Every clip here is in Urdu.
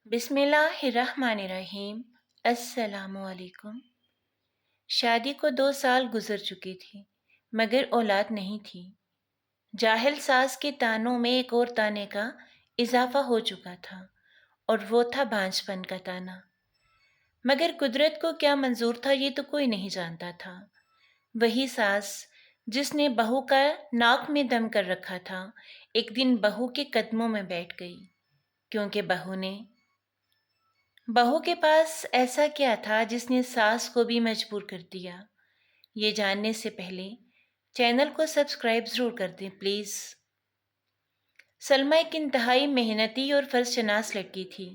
بسم اللہ الرحمن الرحیم۔ السلام علیکم۔ شادی کو 2 سال گزر چکی تھی مگر اولاد نہیں تھی۔ جاہل ساس کے تانوں میں ایک اور تانے کا اضافہ ہو چکا تھا اور وہ تھا بانجھ پن کا تانا۔ مگر قدرت کو کیا منظور تھا یہ تو کوئی نہیں جانتا تھا۔ وہی ساس جس نے بہو کا ناک میں دم کر رکھا تھا ایک دن بہو کے قدموں میں بیٹھ گئی، کیونکہ بہو کے پاس ایسا کیا تھا جس نے ساس کو بھی مجبور کر دیا۔ یہ جاننے سے پہلے چینل کو سبسکرائب ضرور کر دیں پلیز۔ سلمہ ایک انتہائی محنتی اور فرض شناس لڑکی تھی۔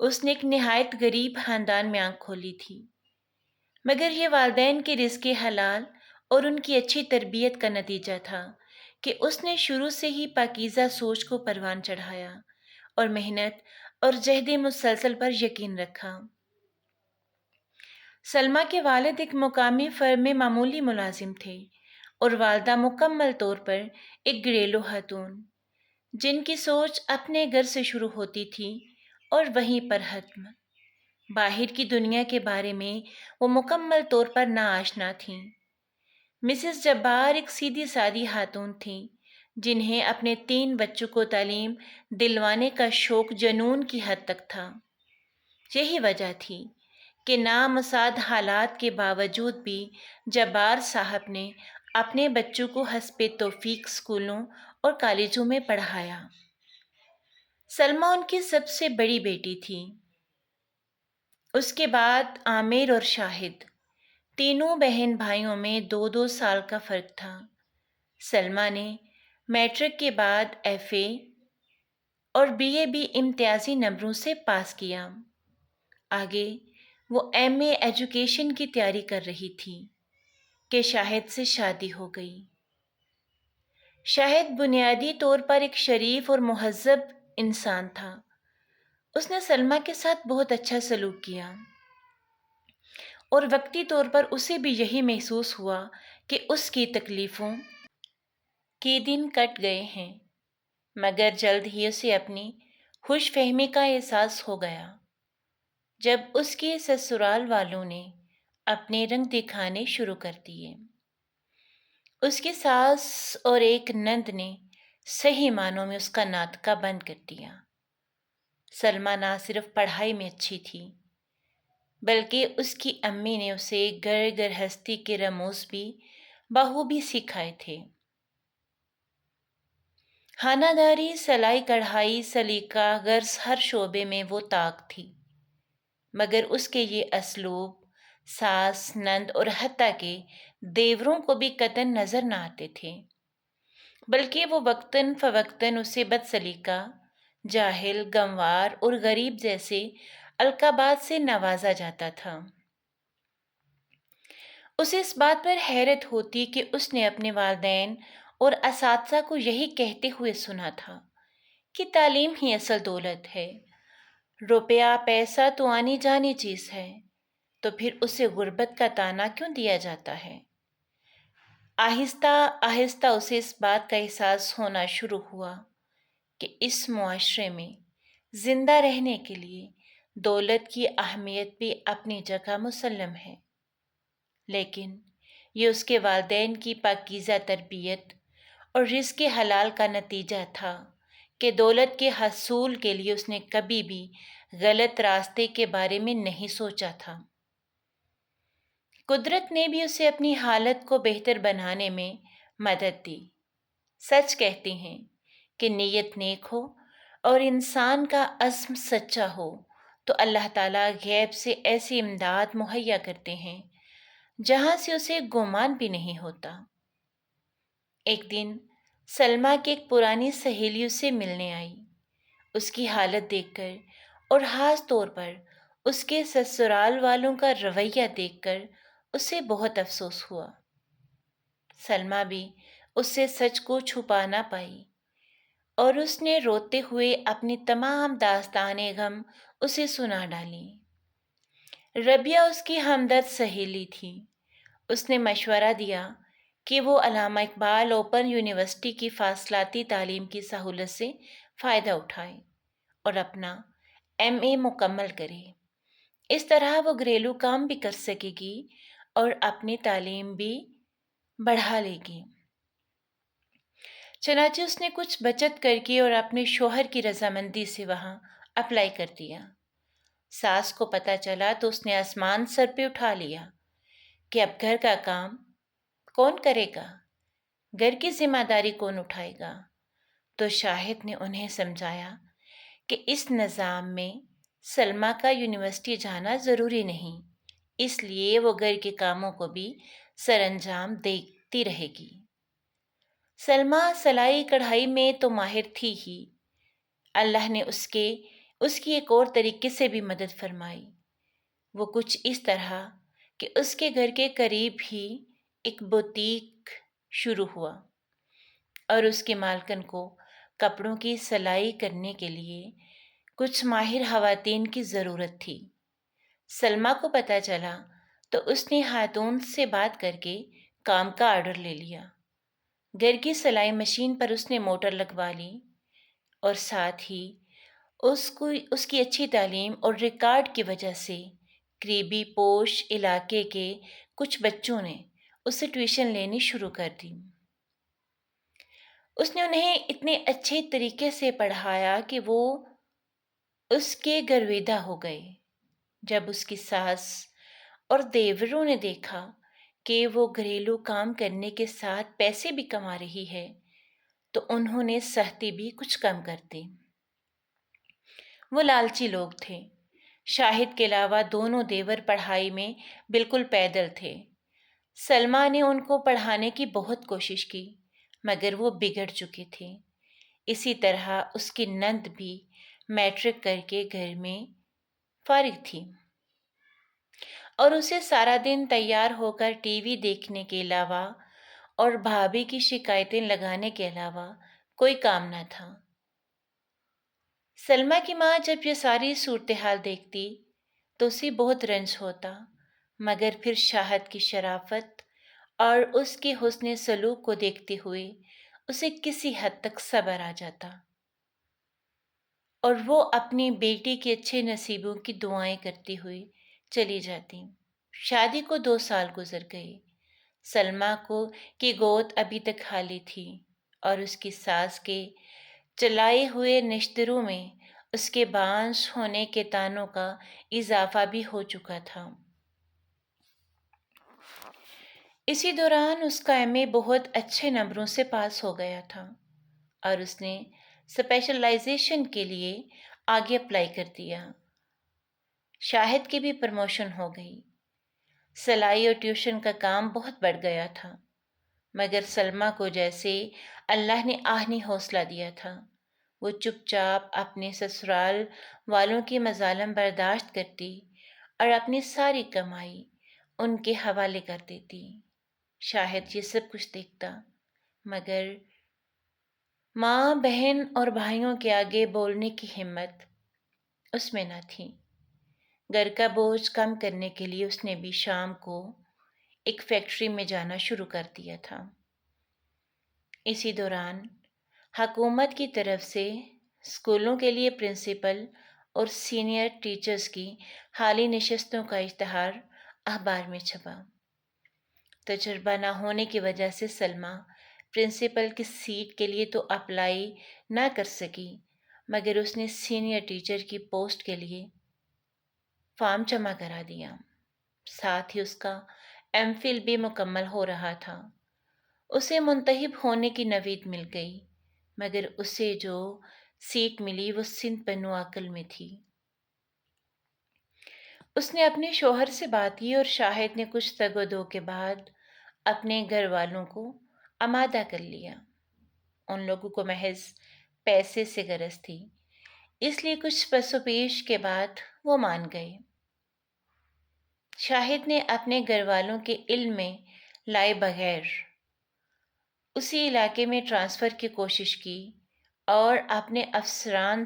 اس نے ایک نہایت غریب خاندان میں آنکھ کھولی تھی، مگر یہ والدین کے رزق حلال اور ان کی اچھی تربیت کا نتیجہ تھا کہ اس نے شروع سے ہی پاکیزہ سوچ کو پروان چڑھایا اور محنت اور جہد مسلسل پر یقین رکھا۔ سلمہ کے والد ایک مقامی فرم میں معمولی ملازم تھے اور والدہ مکمل طور پر ایک گھریلو خاتون، جن کی سوچ اپنے گھر سے شروع ہوتی تھی اور وہیں پر ختم۔ باہر کی دنیا کے بارے میں وہ مکمل طور پر ناآشنا تھیں۔ مسز جبار ایک سیدھی سادی خاتون تھیں جنہیں اپنے 3 بچوں کو تعلیم دلوانے کا شوق جنون کی حد تک تھا۔ یہی وجہ تھی کہ نامساعد حالات کے باوجود بھی جبار صاحب نے اپنے بچوں کو حسب توفیق اسکولوں اور کالجوں میں پڑھایا۔ سلمہ ان کی سب سے بڑی بیٹی تھی۔ اس کے بعد عامر اور شاہد، تینوں بہن بھائیوں میں 2 سال کا فرق تھا۔ سلمہ نے میٹرک کے بعد FA اور BA بھی امتیازی نمبروں سے پاس کیا۔ آگے وہ MA ایجوکیشن کی تیاری کر رہی تھی کہ شاہد سے شادی ہو گئی۔ شاہد بنیادی طور پر ایک شریف اور مہذب انسان تھا۔ اس نے سلمہ کے ساتھ بہت اچھا سلوک کیا اور وقتی طور پر اسے بھی یہی محسوس ہوا کہ اس کی تکلیفوں کے دن کٹ گئے ہیں، مگر جلد ہی اسے اپنی خوش فہمی کا احساس ہو گیا جب اس کے سسرال والوں نے اپنے رنگ دکھانے شروع کر دیے۔ اس کی ساس اور ایک نند نے صحیح معنوں میں اس کا ناطقہ بند کر دیا۔ سلمہ نہ صرف پڑھائی میں اچھی تھی بلکہ اس کی امی نے اسے گھر گرہستی کے رموز بھی بخوبی سکھائے تھے۔ خانہ داری، سلائی کڑھائی، سلیقہ غرض ہر شعبے میں وہ طاق تھی، مگر اس کے یہ اسلوب ساس، نند اور حتیٰ کہ دیوروں کو بھی قطعاً نظر نہ آتے تھے، بلکہ وہ وقتاً فوقتاً اسے بد سلیقہ، جاہل، گنوار اور غریب جیسے القابات سے نوازا جاتا تھا۔ اسے اس بات پر حیرت ہوتی کہ اس نے اپنے والدین اور اساتذہ کو یہی کہتے ہوئے سنا تھا کہ تعلیم ہی اصل دولت ہے، روپیہ پیسہ تو آنی جانی چیز ہے، تو پھر اسے غربت کا طعنہ کیوں دیا جاتا ہے؟ آہستہ آہستہ اسے اس بات کا احساس ہونا شروع ہوا کہ اس معاشرے میں زندہ رہنے کے لیے دولت کی اہمیت بھی اپنی جگہ مسلم ہے، لیکن یہ اس کے والدین کی پاکیزہ تربیت اور رزق حلال کا نتیجہ تھا کہ دولت کے حصول کے لیے اس نے کبھی بھی غلط راستے کے بارے میں نہیں سوچا تھا۔ قدرت نے بھی اسے اپنی حالت کو بہتر بنانے میں مدد دی۔ سچ کہتے ہیں کہ نیت نیک ہو اور انسان کا عزم سچا ہو تو اللہ تعالیٰ غیب سے ایسی امداد مہیا کرتے ہیں جہاں سے اسے گمان بھی نہیں ہوتا۔ ایک دن سلمہ کی ایک پرانی سہیلی اسے ملنے آئی۔ اس کی حالت دیکھ کر اور خاص طور پر اس کے سسرال والوں کا رویہ دیکھ کر اسے بہت افسوس ہوا۔ سلمہ بھی اس سے سچ کو چھپا نہ پائی اور اس نے روتے ہوئے اپنی تمام داستان غم اسے سنا ڈالی۔ ربیہ اس کی ہمدرد سہیلی تھی۔ اس نے مشورہ دیا کہ وہ علامہ اقبال اوپن یونیورسٹی کی فاصلاتی تعلیم کی سہولت سے فائدہ اٹھائے اور اپنا MA مکمل کرے۔ اس طرح وہ گھریلو کام بھی کر سکے گی اور اپنی تعلیم بھی بڑھا لے گی۔ چنانچہ اس نے کچھ بچت کر کے اور اپنے شوہر کی رضامندی سے وہاں اپلائی کر دیا۔ ساس کو پتہ چلا تو اس نے آسمان سر پہ اٹھا لیا کہ اب گھر کا کام کون کرے گا، گھر کی ذمہ داری کون اٹھائے گا۔ تو شاہد نے انہیں سمجھایا کہ اس نظام میں سلمیٰ کا یونیورسٹی جانا ضروری نہیں، اس لیے وہ گھر کے کاموں کو بھی سر انجام دیتی رہے گی۔ سلمیٰ سلائی کڑھائی میں تو ماہر تھی ہی، اللہ نے اس کی ایک اور طریقے سے بھی مدد فرمائی۔ وہ کچھ اس طرح کہ اس کے گھر کے قریب ہی ایک بوتیک شروع ہوا اور اس کے مالکن کو کپڑوں کی سلائی کرنے کے لیے کچھ ماہر خواتین کی ضرورت تھی۔ سلمیٰ کو پتہ چلا تو اس نے خاتون سے بات کر کے کام کا آرڈر لے لیا۔ گھر کی سلائی مشین پر اس نے موٹر لگوا لی اور ساتھ ہی اس کی اچھی تعلیم اور ریکارڈ کی وجہ سے قریبی پوش علاقے کے کچھ بچوں نے اسے ٹیوشن لینی شروع کر دی۔ اس نے انہیں اتنے اچھے طریقے سے پڑھایا کہ وہ اس کے گرویدہ ہو گئے۔ جب اس کی ساس اور دیوروں نے دیکھا کہ وہ گھریلو کام کرنے کے ساتھ پیسے بھی کما رہی ہے تو انہوں نے سختی بھی کچھ کم کر دی۔ وہ لالچی لوگ تھے۔ شاہد کے علاوہ دونوں دیور پڑھائی میں بالکل پیدل تھے۔ سلمیٰ نے ان کو پڑھانے کی بہت کوشش کی مگر وہ بگڑ چکے تھے۔ اسی طرح اس کی نند بھی میٹرک کر کے گھر میں فارغ تھی اور اسے سارا دن تیار ہو کر ٹی وی دیکھنے کے علاوہ اور بھابھی کی شکایتیں لگانے کے علاوہ کوئی کام نہ تھا۔ سلمیٰ کی ماں جب یہ ساری صورتحال دیکھتی تو اسے بہت رنج ہوتا مگر پھر شاہد کی شرافت اور اس کے حسن سلوک کو دیکھتے ہوئے اسے کسی حد تک صبر آ جاتا اور وہ اپنی بیٹی کے اچھے نصیبوں کی دعائیں کرتی ہوئی چلی جاتی۔ شادی کو 2 سال گزر گئے۔ سلمیٰ کی گود ابھی تک خالی تھی اور اس کی ساس کے چلائے ہوئے نشتروں میں اس کے بانجھ ہونے کے طعنوں کا اضافہ بھی ہو چکا تھا۔ اسی دوران اس کا MA بہت اچھے نمبروں سے پاس ہو گیا تھا اور اس نے اسپیشلائزیشن کے لیے آگے اپلائی کر دیا۔ شاہد کی بھی پروموشن ہو گئی۔ سلائی اور ٹیوشن کا کام بہت بڑھ گیا تھا مگر سلمیٰ کو جیسے اللہ نے آہنی حوصلہ دیا تھا، وہ چپ چاپ اپنے سسرال والوں کی مظالم برداشت کرتی اور اپنی ساری کمائی ان کے حوالے کر دیتی۔ شاہد یہ سب کچھ دیکھتا مگر ماں بہن اور بھائیوں کے آگے بولنے کی ہمت اس میں نہ تھی۔ گھر کا بوجھ کم کرنے کے لیے اس نے بھی شام کو ایک فیکٹری میں جانا شروع کر دیا تھا۔ اسی دوران حکومت کی طرف سے اسکولوں کے لیے پرنسپل اور سینئر ٹیچرز کی حالی نشستوں کا اشتہار اخبار میں چھپا۔ تجربہ نہ ہونے کی وجہ سے سلمیٰ پرنسپل کی سیٹ کے لیے تو اپلائی نہ کر سکی مگر اس نے سینئر ٹیچر کی پوسٹ کے لیے فارم جمع کرا دیا۔ ساتھ ہی اس کا MPhil بھی مکمل ہو رہا تھا۔ اسے منتخب ہونے کی نوید مل گئی مگر اسے جو سیٹ ملی وہ سندھ بنو عقل میں تھی۔ اس نے اپنے شوہر سے بات کی اور شاہد نے کچھ تگ و دو کے بعد اپنے گھر والوں کو آمادہ کر لیا۔ ان لوگوں کو محض پیسے سے غرض تھی، اس لیے کچھ پس و پیش کے بعد وہ مان گئے۔ شاہد نے اپنے گھر والوں کے علم میں لائے بغیر اسی علاقے میں ٹرانسفر کی کوشش کی اور اپنے افسران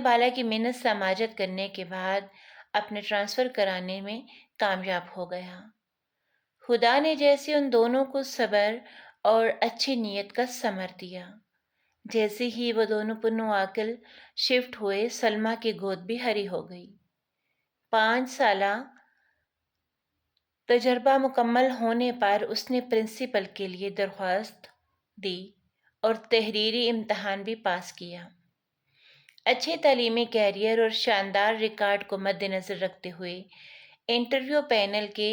بالا کی محنت سماجت کرنے کے بعد اپنے ٹرانسفر کرانے میں کامیاب ہو گیا۔ خدا نے جیسے ان دونوں کو صبر اور اچھی نیت کا ثمر دیا جیسے ہی وہ دونوں پنو آکل شفٹ ہوئے، سلما کی گود بھی ہری ہو گئی۔ 5 سالہ تجربہ مکمل ہونے پر اس نے پرنسپل کے لیے درخواست دی اور تحریری امتحان بھی پاس کیا۔ اچھے تعلیمی کیریئر اور شاندار ریکارڈ کو مد نظر رکھتے ہوئے انٹرویو پینل کے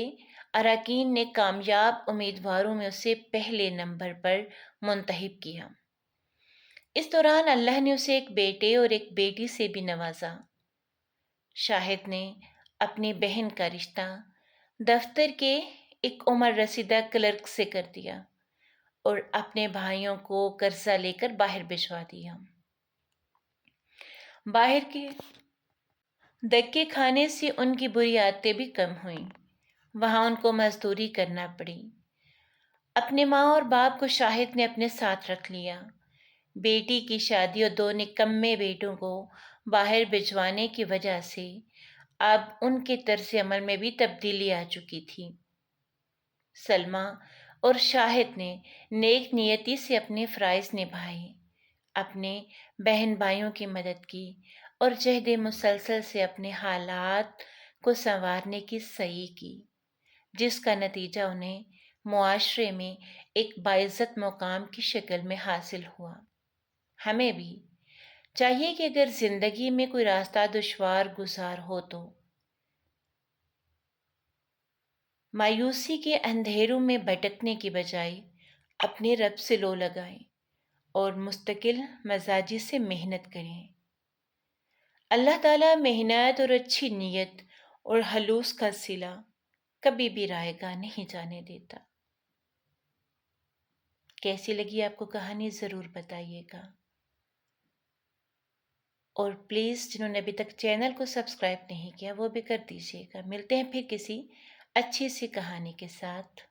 اراکین نے کامیاب امیدواروں میں اسے پہلے نمبر پر منتخب کیا۔ اس دوران اللہ نے اسے ایک بیٹے اور ایک بیٹی سے بھی نوازا۔ شاہد نے اپنی بہن کا رشتہ دفتر کے ایک عمر رسیدہ کلرک سے کر دیا اور اپنے بھائیوں کو قرضہ لے کر باہر بھجوا دیا۔ باہر کے دھکے کھانے سے ان کی بری عادتیں بھی کم ہوئیں۔ وہاں ان کو مزدوری کرنا پڑی۔ اپنے ماں اور باپ کو شاہد نے اپنے ساتھ رکھ لیا۔ بیٹی کی شادی اور 2 نکمے بیٹوں کو باہر بھجوانے کی وجہ سے اب ان کے طرز عمل میں بھی تبدیلی آ چکی تھی۔ سلما اور شاہد نے نیک نیتی سے اپنے فرائض نبھائے، اپنے بہن بھائیوں کی مدد کی اور جہد مسلسل سے اپنے حالات کو سنوارنے کی سعی کی، جس کا نتیجہ انہیں معاشرے میں ایک باعزت مقام کی شکل میں حاصل ہوا۔ ہمیں بھی چاہیے کہ اگر زندگی میں کوئی راستہ دشوار گزار ہو تو مایوسی کے اندھیروں میں بھٹکنے کی بجائے اپنے رب سے لو لگائیں اور مستقل مزاجی سے محنت کریں۔ اللہ تعالیٰ محنت اور اچھی نیت اور خلوص کا صلہ کبھی بھی رائے گاہ نہیں جانے دیتا۔ کیسی لگی آپ کو کہانی ضرور بتائیے گا، اور پلیز جنہوں نے ابھی تک چینل کو سبسکرائب نہیں کیا وہ بھی کر دیجیے گا۔ ملتے ہیں پھر کسی اچھی سی کہانی کے ساتھ۔